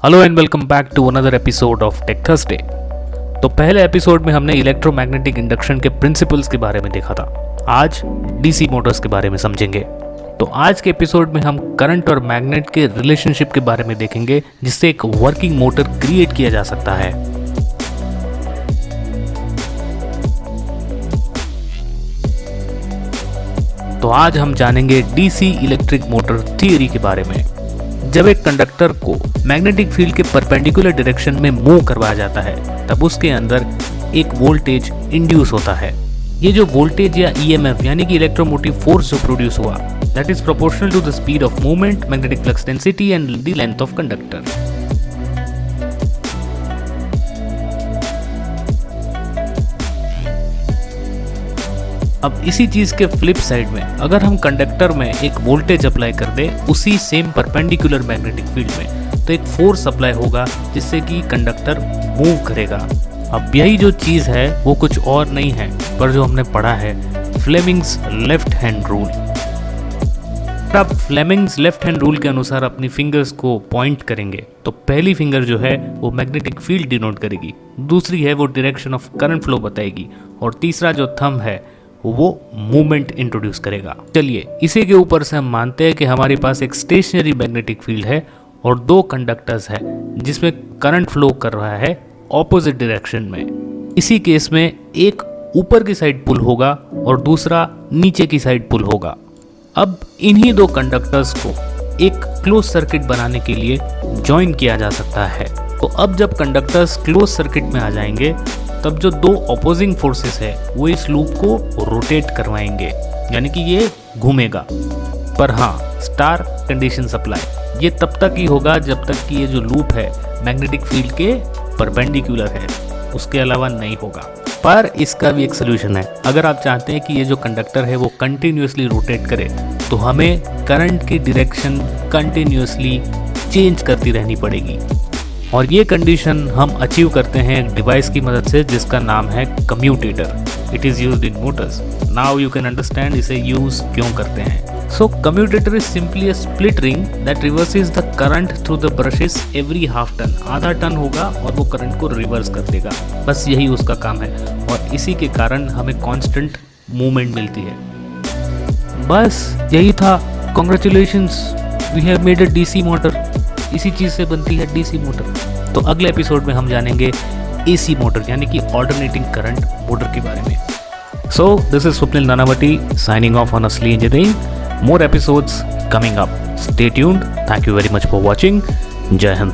Hello and welcome back to another episode of tech Thursday. तो पहले episode में हमने इलेक्ट्रोमैग्नेटिक इंडक्शन के प्रिंसिपल्स के बारे में देखा था। आज डीसी मोटर्स के बारे में समझेंगे। तो आज के एपिसोड में हम करंट और मैग्नेट के रिलेशनशिप के बारे में देखेंगे, जिससे एक वर्किंग मोटर क्रिएट किया जा सकता है। तो आज हम जानेंगे डीसी इलेक्ट्रिक मोटर थियरी के बारे में। जब एक कंडक्टर को मैग्नेटिक फील्ड के परपेंडिकुलर डायरेक्शन में मूव करवाया जाता है, तब उसके अंदर एक वोल्टेज इंड्यूस होता है। ये जो वोल्टेज या ईएमएफ यानी कि इलेक्ट्रोमोटिव फोर्स जो प्रोड्यूस हुआ, that is proportional to the speed of movement, magnetic flux density and the length of conductor. अब इसी चीज के फ्लिप साइड में अगर हम कंडक्टर में एक वोल्टेज अप्लाई कर दे उसी सेम परपेंडिकुलर मैग्नेटिक फील्ड में, तो एक फोर्स अप्लाई होगा जिससे कि कंडक्टर मूव करेगा। अब यही जो चीज है वो कुछ और नहीं है, पर जो हमने पढ़ा है फ्लेमिंग्स लेफ्ट हैंड रूल। अब फ्लेमिंग्स लेफ्ट हैंड रूल के अनुसार अपनी फिंगर्स को पॉइंट करेंगे तो पहली फिंगर जो है वो मैग्नेटिक फील्ड डिनोट करेगी, दूसरी है वो डायरेक्शन ऑफ करंट फ्लो बताएगी, और तीसरा जो थंब है वो मूवमेंट इंट्रोड्यूस करेगा। चलिए इसी के ऊपर से हम मानते हैं कि हमारे पास एक स्टेशनरी मैग्नेटिक फील्ड है और दो कंडक्टर्स है जिसमें करंट फ्लो कर रहा है ऑपोजिट डायरेक्शन में। इसी केस में एक ऊपर की साइड पुल होगा और दूसरा नीचे की साइड पुल होगा। अब इन्हीं दो कंडक्टर्स को एक क्लोज सर्किट बनाने के लिए ज्वाइन किया जा सकता है। तो अब जब कंडक्टर्स क्लोज सर्किट में आ जाएंगे, तब जो दो ऑपोजिंग फोर्सेस है वो इस लूप को रोटेट करवाएंगे, यानी कि ये घूमेगा। पर हाँ, स्टार कंडीशन अप्लाई, ये तब तक ही होगा जब तक कि ये जो लूप है मैग्नेटिक फील्ड के परपेंडिकुलर है, उसके अलावा नहीं होगा। पर इसका भी एक सोल्यूशन है। अगर आप चाहते हैं कि ये जो कंडक्टर है वो कंटिन्यूसली रोटेट करे, तो हमें करंट की डायरेक्शन कंटिन्यूसली चेंज करती रहनी पड़ेगी। और ये कंडीशन हम अचीव करते हैं एक डिवाइस की मदद से जिसका नाम है commutator. It is used in motors. Now you can understand इसे यूज क्यों करते हैं। So commutator is simply a split ring that reverses the current through the brushes every half turn. आधा टर्न होगा और वो करंट को रिवर्स कर देगा, बस यही उसका काम है। और इसी के कारण हमें कांस्टेंट मूवमेंट मिलती है। बस यही था। Congratulations, we have made a DC motor. इसी चीज़ से बनती है डीसी मोटर। तो अगले एपिसोड में हम जानेंगे एसी मोटर यानी कि ऑल्टरनेटिंग करंट मोटर के बारे में। So this is Swapnil Nanavati signing off on Asli engineering. More episodes coming up. Stay tuned. Thank you very much for watching. जय हिंद।